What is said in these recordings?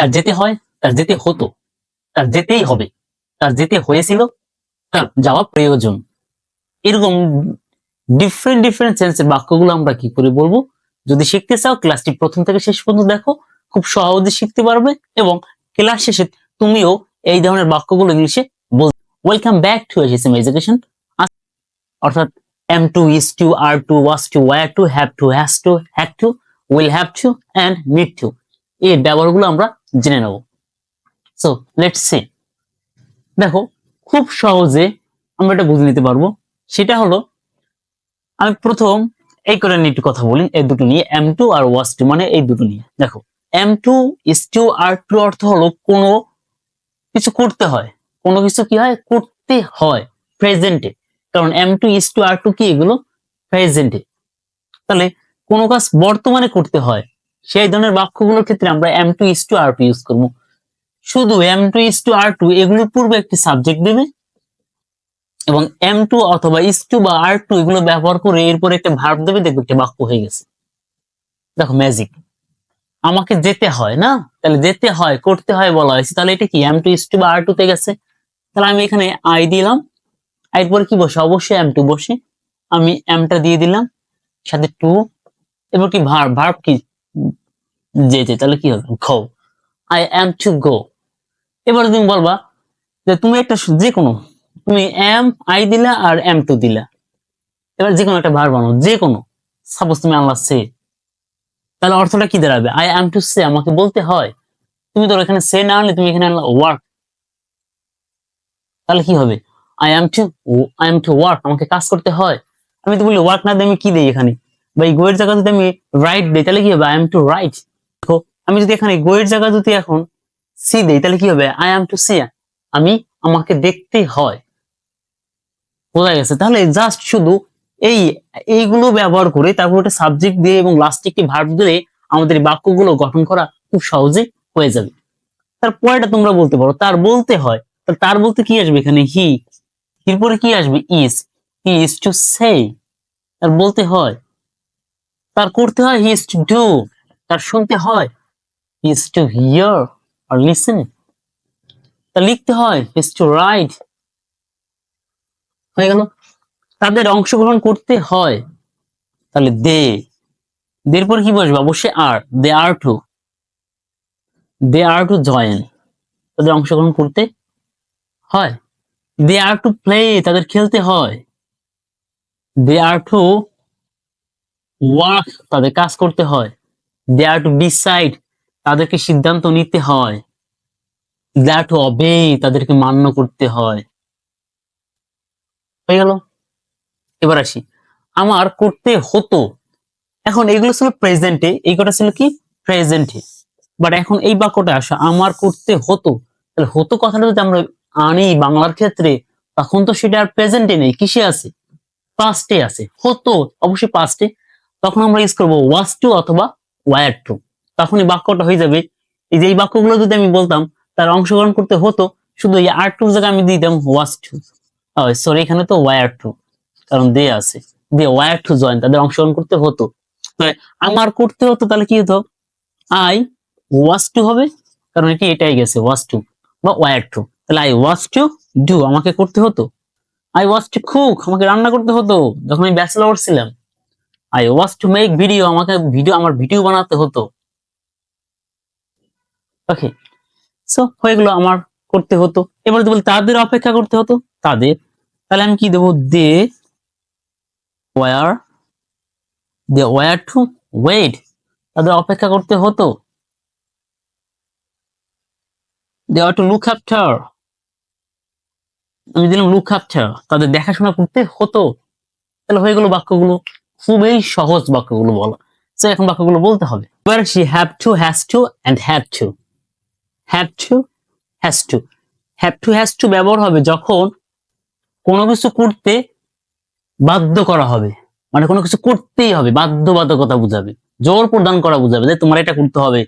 তার যেতে হয়, তার যেতে হতো, তার যেতেই হবে, তার যেতে হয়েছিল, তার যাওয়া প্রয়োজন। এরকম ডিফারেন্ট ডিফারেন্ট সেন্সের বাক্যগুলো আমরা কি করে বলবো? যদি শিখতে চাও ক্লাসটি প্রথম থেকে শেষ পর্যন্ত দেখো, খুব সহজে শিখতে পারবে এবং ক্লাস শেষে তুমিও এই ধরনের বাক্যগুলো ইংলিশে বলতে। Welcome back to SSM education. অর্থাৎ am to, is to, are to, was to, were to, have to, has to, had to, will have to and need to, এই ব্যবহারগুলো আমরা জেনে নেব। So let's see. দেখো খুব সহজে আমরা এটা বুঝে নিতে পারবো। সেটা হলো, আমি প্রথম এই করে নিয়ে একটু কথা বলি, এই দুটো নিয়ে, am to are was to, মানে এই দুটো নিয়ে। দেখো am to, is to, are to অর্থ হলো কোনো কিছু করতে হয়, কোনো কিছু কি হয়, করতে হয় প্রেজেন্টে। কারণ am to, is to, are to কি, এগুলো প্রেজেন্টে। তাহলে কোনো কাজ বর্তমানে করতে হয়, সেই ধরনের বাক্যগুলোর ক্ষেত্রে আমরা am to, is to, are to use করবো। শুধু am to, is to, are to এগুলোর পূর্বে একটি সাবজেক্ট দেবে এবং এম টু অথবা ইজ টু বা আর টু এগুলো ব্যবহার করে এরপর একটা ভার্ব দেবে, দেখবে একটা বাক্য হয়ে গেছে। দেখো ম্যাজিক। আমাকে যেতে হয় না, তাহলে যেতে হয়, করতে হয় বলা হয়েছে, তাহলে এটা কি এম টু, ইজ টু বা আর টু তে গেছে। তাহলে আমি এখানে আই দিলাম, এরপর কি বসে, অবশ্যই এম টু বসে, আমি এমটা দিয়ে দিলাম সাথে টু, এবার কি ভার্ব, ভার্ব কি যেতে, তাহলে কি হবে, গো, আই এম টু গো। এবার তুমি বলবা যে তুমি একটা যে কোনো, তুমি এম আই দিলা আর এম টু দিলা, এবার যে কোনো একটা ভার্ব বানাও, যে কোনো, সাপোজ তুমি আনলা সে, তাহলে অর্থটা কি দাঁড়াবে, আই এম টু সে, আমাকে বলতে হয়। তুমি ধরো এখানে সে না আনলে তুমি এখানে আনলা ওয়ার্ক, তাহলে কি হবে, আই এম টু ওয়ার্ক, আমাকে কাজ করতে হয়। আমি তো বলি ওয়ার্ক না দিয়ে আমি কি দিই এখানে, বা এই গোয়ের জায়গা যদি আমি রাইট দিই, তাহলে কি হবে, আই এম টু রাইট। দেখো আমি যদি এখানে গোয়ের জায়গা যদি এখন সি দেই, তাহলে কি হবে, আই এম টু সি, আমি, আমাকে দেখতে হয়। বোঝা গেছে? তাহলে জাস্ট শুধু এই এইগুলো ব্যবহার করে তারপর একটা সাবজেক্ট দিয়ে এবং লাস্টে একটি ভার্ব দিলে আমাদের বাক্যগুলো গঠন করা খুব সহজে হয়ে যাবে। তারপরেটা তোমরা বলতে পারো তার বলতে হয়, তার বলতে কি আসবে এখানে, হি, এরপরে কি আসবে, is, he is to say, তার বলতে হয়। তার করতে হয়, হি ইজ টু ডু, তার শুনতে হয়, হি ইজ টু হিয়ার আর লিসেন, তার লিখতে হয়, হি ইজ টু রাইট। হয়ে গেল। তাদের অংশগ্রহণ করতে হয়, তাহলে দে, এরপর কি বসবে, অবশ্যই আর, দে আর টু জয়েন, তাদের অংশগ্রহণ করতে হয়। দে আর টু প্লে, তাদের খেলতে হয়। দে আর টু ওয়ার্ক, তাদের কাজ করতে হয়। দে আর টু ডিসাইড, তাদেরকে সিদ্ধান্ত নিতে হয়। দে আর টু অবে, তাদেরকে মান্য করতে হয়। হয়ে গেল। এবার আসি, আমার করতে হতো। এখন এগুলো ছিল প্রেজেন্টে, এই কটা ছিল কি প্রেজেন্টে। বাট এখন এই বাক্যটা আসা, আমার করতে হতো, তাহলে হতো কথাটা যদি আমরা আনি বাংলার ক্ষেত্রে, তখন তো সেটা আর প্রেজেন্টে নেই, কিসে আছে, পাস্টে আছে। হতো অবশ্যই পাস্টে, তখন আমরা ইউজ করবো ওয়াজ টু অথবা ওয়্যার টু, তখন এই বাক্যটা হয়ে যাবে। এই যে এই বাক্যগুলো যদি আমি বলতাম তার অংশগ্রহণ করতে হতো, শুধু এই আর টুর জায়গায় আমি দিতাম ওয়াজ টু, সরি এখানে তো ওয়্যার টু, কারণ দে আছে, দে ওয়্যার টু জয়েন, তাদের অংশগ্রহণ করতে হতো। আমার করতে হতো, তাহলে কি হতো, আই ওয়াজ টু হবে, কারণ এটাই গেছে ওয়াজ টু বা ওয়্যার টু। তাহলে আই ওয়াজ টু ডু, আমাকে করতে হতো। আই ওয়াজ টু কুক, আমাকে রান্না করতে হতো যখন আমি ব্যাচেলর ছিলাম। I was to make video, আমাকে আমার ভিডিও বানাতে হতো। ওকে, সো হয়ে গেল আমার করতে হতো। এবার যদি বলি তাদের অপেক্ষা করতে হতো, তাদের, তাহলে আমি কি দেবো, were they were to wait, তাদের অপেক্ষা করতে হতো। They are to look after, আমি দিলাম লুক আফটার, তাদের দেখাশোনা করতে হতো। তাহলে হয়ে গেল বাক্যগুলো, খুবই সহজ বাক্যগুলো বলা। তো এখন বাক্যগুলো বলতে হবে। এবার সে have to, has to and had to. Have to, has to, has to ব্যবহার হবে যখন কোনো কিছু করতে বাধ্য করা হবে, মানে কোনো কিছু করতেই হবে, বাধ্যবাধকতা বুঝাবে, জোর প্রদান করা বুঝাবে যে তোমার এটা করতে হবে,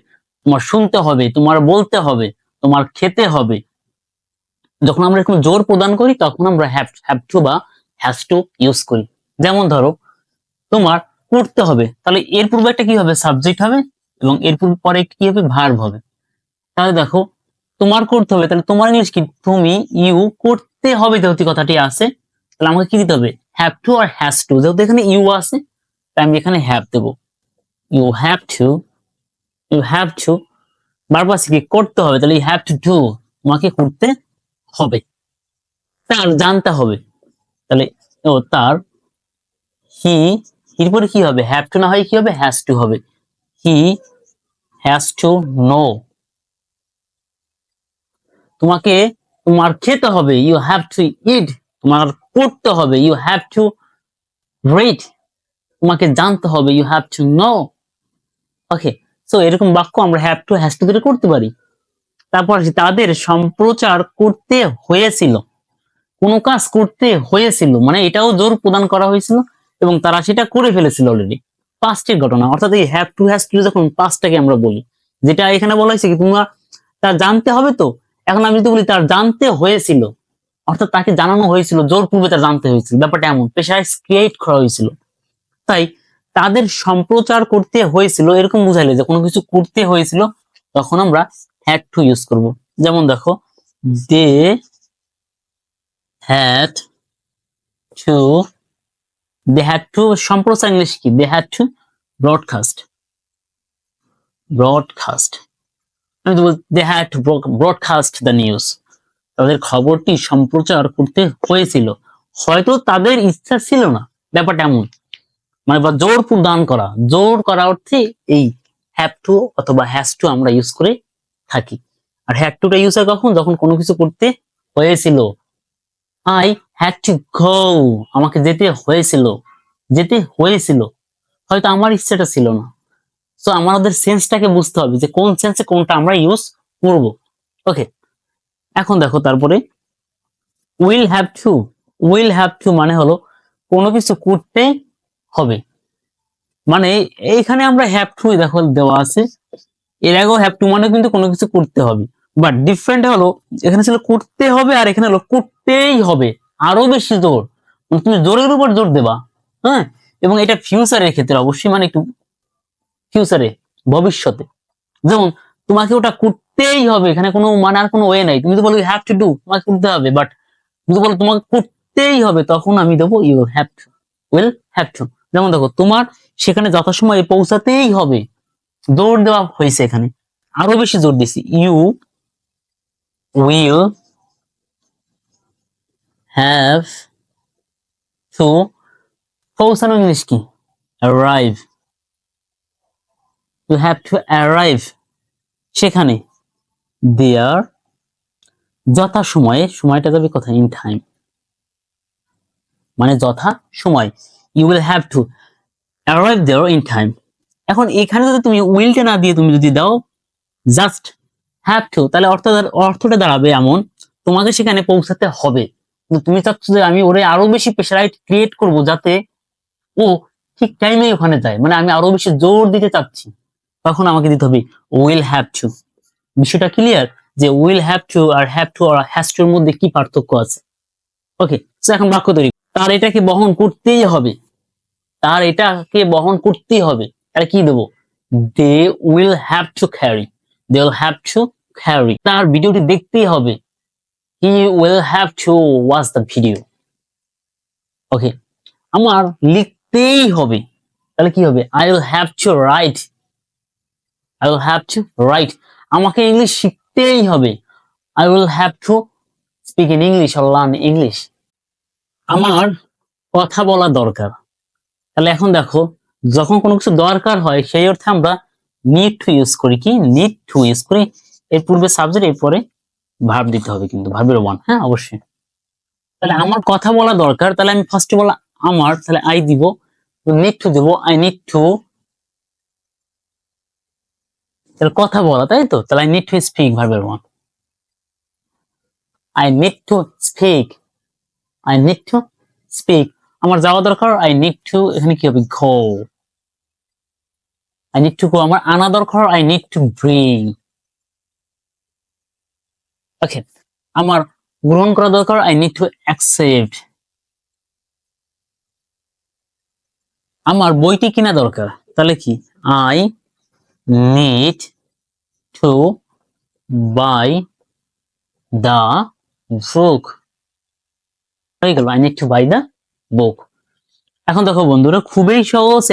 তোমার শুনতে হবে, তোমার বলতে হবে, তোমার খেতে হবে। যখন আমরা এরকম জোর প্রদান করি তখন আমরা হ্যাভ টু বা হ্যাজ টু ইউজ করি। যেমন ধরো তোমার করতে হবে, তাহলে এর পূর্বে একটা কি হবে, সাবজেক্ট হবে এবং এর পরে কি হবে, ভার্ব হবে। তাহলে দেখো তোমার করতে হবে, তাহলে তোমার ইংলিশ কি, তুমি, ইউ, করতে হবে যেহেতু কথাটি আছে, তাহলে আমাকে কি দিতে হবে, হ্যাভ টু আর হ্যাজ টু, যেহেতু এখানে ইউ আছে তাই আমি এখানে হ্যাভ দেবো। You have to, you have to, বারবার কি করতে হবে, তাহলে ইউ হ্যাভ টু ডু, তোমাকে করতে হবে। তার জানতে হবে, তাহলে ও তার, হি, এরপরে কি হবে, হ্যাভ টু না হয় কি হবে, হ্যাজ টু হবে। হি হ্যাজ টু নো, তোমাকে, তোমার খেতে হবে, ইউ হ্যাভ টু ইট, তোমার পড়তে হবে, ইউ হ্যাভ টু রিড, তোমাকে জানতে হবে, you have to know. Okay, so এরকম বাক্য আমরা হ্যাভ টু হ্যাজ টু করে করতে পারি। তারপর আসি, তাদের সম্প্রচার করতে হয়েছিল, কোনো কাজ করতে হয়েছিল মানে এটাও জোর প্রদান করা হয়েছিল এবং তারা সেটা করে ফেলেছিল অলরেডি। পাস্টের ঘটনা, অর্থাৎ এই হ্যাভ টু হ্যাজ টু যখন পাস্টটাকে আমরা বলি, যেটা এখানে বলা হয়েছে কি তোমরা তার জানতে হবে, তো এখন আমি যদি বলি তার জানতে হয়েছিল, অর্থাৎ তাকে জানানো হয়েছিল, জোরপূর্বে তার জানতে হয়েছিল, ব্যাপারটা এমন, প্রেশারাইজ ক্রিয়েট করা হয়েছিল। তাই তাদের সম্প্রচার করতে হয়েছিল এরকম বুঝাইলে যে কোনো কিছু করতে হয়েছিল, তখন আমরা হ্যাড টু ইউজ করব। যেমন দেখো, they had to, they had to সম্প্রচার ইংলিশ কি, they had to broadcast, broadcast, আমি তো they had to broadcast the news, তাদের খবরটি সম্প্রচার করতে হয়েছিল, হয়তো তাদের ইচ্ছা ছিল না, ব্যাপারটা এমন, মানে বা জোর প্রদান করা, জোর করা অর্থে এই হ্যাভ টু অথবা হ্যাজ টু আমরা ইউজ করে থাকি। আর হ্যাড টুটা ইউজ হয় কখন, যখন কোনো কিছু করতে হয়েছিল। আই হ্যাড টু গো, আমাকে যেতে হয়েছিল, যেতে হয়েছিল, হয়তো আমার ইচ্ছাটা ছিল না। সো আমাদের সেন্সটাকে বুঝতে হবে যে কোন সেন্সে কোনটা আমরা ইউজ করব। ওকে, এখন দেখো তারপরে will have to, will have two মানে হলো কোনো কিছু করতে হবে, মানে এইখানে আমরা হ্যাভ টু দেখো দেওয়া আছে, এর আগেও হ্যাভ টু মানে কিন্তু কোনো কিছু করতে হবে, বাট ডিফারেন্ট হলো এখানে ছিল করতে হবে আর এখানে হলো করতেই হবে, আরো বেশি জোর, মানে তুমি জোরের উপর জোর দেবা। হ্যাঁ, এবং এটা ফিউচারের ক্ষেত্রে অবশ্যই, মানে একটু ফিউচারে, ভবিষ্যতে, যেমন তোমাকে ওটা করতেই হবে, এখানে কোনো মানে আর কোনো ওয়ে নাই, তুমি তো বলো হ্যাভ টু ডু, তোমাকে করতে হবে, বাট যদি বলো তোমাকে করতেই হবে, তখন আমি দেবো you have to, will have to. যেমন দেখো, তোমার সেখানে যথাসময়ে পৌঁছাতেই হবে, জোর দেওয়া হয়েছে এখানে, আরো বেশি জোর দিছি, ইউ উইল হ্যাভ টু, পৌঁছানো ইংলিশ কি, arrive, you have to arrive সেখানে, দেয়ার, যথা সময়ে, সময়টা যাবে কোথায়, ইন টাইম, মানে যথা সময়, you will have to arrive there in time. এখন এখানে যদি তুমি উইলটা না দিয়ে তুমি যদি দাও জাস্ট হ্যাভ টু, তাহলে অর্থটা দাঁড়াবে এমন, তোমাকে সেখানে পৌঁছাতে হবে, কিন্তু তুমি চাচ্ছ যে আমি ওরে আরো বেশি প্রেশারাইজ ক্রিয়েট করব যাতে ও ঠিক টাইমে ওখানে যায়, মানে আমি আরো বেশি জোর দিতে চাচ্ছি, তখন আমাকে দিতে হবে উইল হ্যাভ টু। বিষয়টা ক্লিয়ার যে উইল হ্যাভ টু আর হ্যাভ টু আর হ্যাজ টু এর মধ্যে কি পার্থক্য আছে। ওকে, তো এখন বাক্য তৈরি, তার এটাকে বহন করতেই হবে, তার এটাকে বহন করতেই হবে, তাহলে কি দেবো, they will have to carry, they will have to carry, তার ভিডিওটি দেখতেই হবে, he will have to watch the video. Okay, আমার লিখতেই হবে, তাহলে কি হবে, I will have to write, I will have to write, আমাকে ইংলিশ শিখতেই হবে, I will have to speak in English or learn English, আমার কথা বলা দরকার। তাহলে এখন দেখো, যখন কোনো কিছু দরকার হয় সেই অর্থে আমরা নিড টু ইউজ করি, কি নিড টু ইউজ করি, এর পূর্বে সাবজেক্ট, এরপরে ভার্ব দিতে হবে, কিন্তু ভার্বের ওয়ান, হ্যাঁ অবশ্যই। তাহলে আমার কথা বলা দরকার, তাহলে আমি ফার্স্ট অফ অল আমার, তাহলে আই দিব, নিড টু দিব, আই নিড টু, তাহলে কথা বলা, তাই তো, তাহলে আই নিড টু স্পিক, ভার্বের one, I need to speak, I need to speak, আমার যাওয়া দরকার, আই নিড টু, এখানে কি হবে, গো, আই নিড টু গো, আমার আনা দরকার, আই নিড টু ব্রিং। ওকে, আমার গ্রহণ করা দরকার, আই নিড টু অ্যাকসেপ্ট, আমার বইটি কিনা দরকার, তাহলে কি, I need to buy the book. হয়ে গেল, I need to buy the book. এখন দেখো বন্ধুরা, খুবই সহজ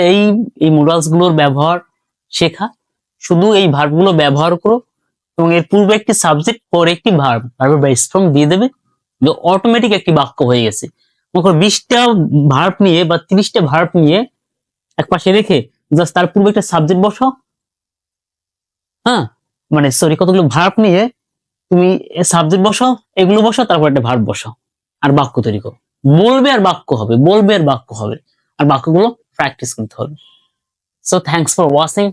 এই মডালস গুলোর ব্যবহার শেখা। শুধু এই ভার্ব গুলো ব্যবহার করো এবং এর পূর্বে একটি সাবজেক্ট পরে একটি ভার্ব, ভার্বের বাই স্ট্রং দিয়ে দেবে, অটোমেটিক একটি বাক্য হয়ে গেছে। মনে করো 20টা ভার্ব নিয়ে বা 30টা ভার্ব নিয়ে এক পাশে রেখে জাস্ট তার পূর্বে একটা সাবজেক্ট বসাও। হ্যাঁ, মানে সরি, কতগুলো ভার্ব নিয়ে তুমি সাবজেক্ট বসাও, এগুলো বসাও, তারপর একটা ভার্ব বসাও, আর বাক্য তৈরি করো। বলবে আর বাক্য হবে, বলবে আর বাক্য হবে, আর বাক্যগুলো প্র্যাকটিস করতে হবে। So thanks for watching.